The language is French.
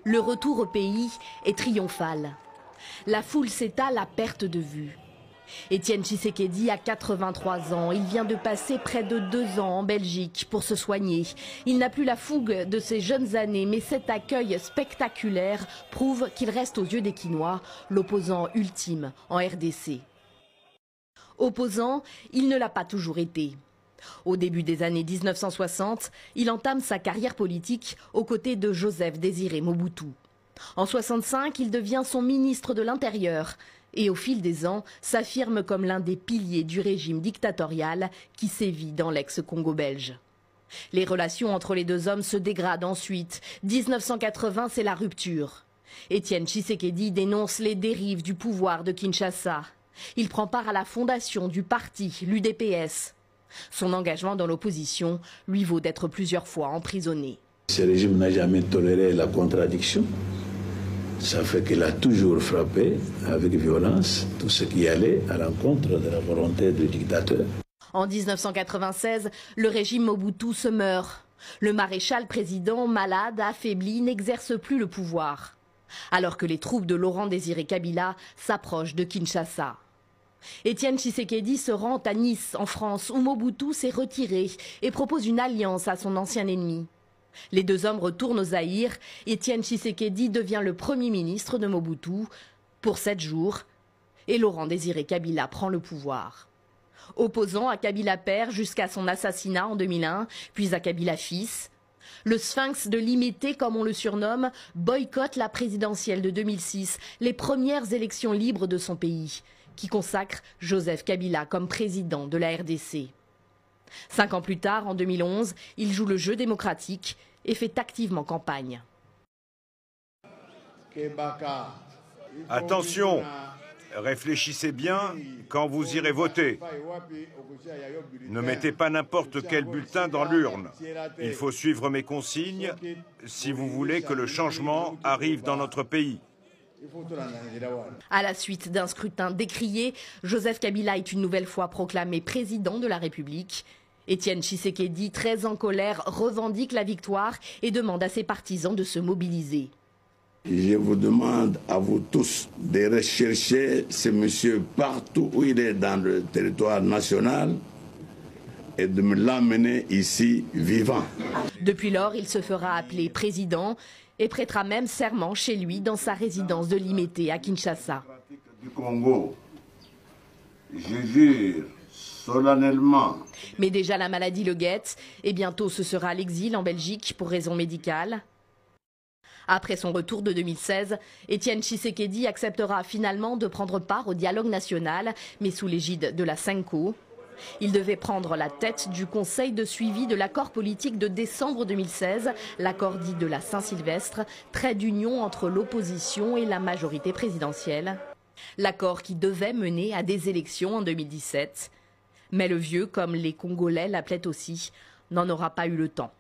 Le retour au pays est triomphal. La foule s'étale à perte de vue. Étienne Tshisekedi a 83 ans. Il vient de passer près de 2 ans en Belgique pour se soigner. Il n'a plus la fougue de ses jeunes années, mais cet accueil spectaculaire prouve qu'il reste aux yeux des Kinois l'opposant ultime en RDC. Opposant, il ne l'a pas toujours été. Au début des années 1960, il entame sa carrière politique aux côtés de Joseph Désiré Mobutu. En 1965, il devient son ministre de l'Intérieur et au fil des ans s'affirme comme l'un des piliers du régime dictatorial qui sévit dans l'ex-Congo belge. Les relations entre les deux hommes se dégradent ensuite. 1980, c'est la rupture. Étienne Tshisekedi dénonce les dérives du pouvoir de Kinshasa. Il prend part à la fondation du parti, l'UDPS. Son engagement dans l'opposition lui vaut d'être plusieurs fois emprisonné. Ce régime n'a jamais toléré la contradiction. Ça fait qu'il a toujours frappé avec violence tout ce qui allait à l'encontre de la volonté du dictateur. En 1996, le régime Mobutu se meurt. Le maréchal président, malade, affaibli, n'exerce plus le pouvoir. Alors que les troupes de Laurent Désiré Kabila s'approchent de Kinshasa. Étienne Tshisekedi se rend à Nice, en France, où Mobutu s'est retiré et propose une alliance à son ancien ennemi. Les deux hommes retournent au Zaïre. Étienne Tshisekedi devient le premier ministre de Mobutu pour 7 jours et Laurent Désiré Kabila prend le pouvoir. Opposant à Kabila père jusqu'à son assassinat en 2001, puis à Kabila fils, le sphinx de Limete, comme on le surnomme, boycotte la présidentielle de 2006, les premières élections libres de son pays, qui consacre Joseph Kabila comme président de la RDC. 5 ans plus tard, en 2011, il joue le jeu démocratique et fait activement campagne. Attention, réfléchissez bien quand vous irez voter. Ne mettez pas n'importe quel bulletin dans l'urne. Il faut suivre mes consignes si vous voulez que le changement arrive dans notre pays. À la suite d'un scrutin décrié, Joseph Kabila est une nouvelle fois proclamé président de la République. Étienne Tshisekedi, très en colère, revendique la victoire et demande à ses partisans de se mobiliser. Je vous demande à vous tous de rechercher ce monsieur partout où il est dans le territoire national et de me l'amener ici vivant. Depuis lors, il se fera appeler président et prêtera même serment chez lui dans sa résidence de Limete à Kinshasa. Du Congo, je jure solennellement. Mais déjà la maladie le guette et bientôt ce sera l'exil en Belgique pour raisons médicales. Après son retour de 2016, Étienne Tshisekedi acceptera finalement de prendre part au dialogue national, mais sous l'égide de la Senko. Il devait prendre la tête du conseil de suivi de l'accord politique de décembre 2016, l'accord dit de la Saint-Sylvestre, trait d'union entre l'opposition et la majorité présidentielle. L'accord qui devait mener à des élections en 2017. Mais le vieux, comme les Congolais l'appelaient aussi, n'en aura pas eu le temps.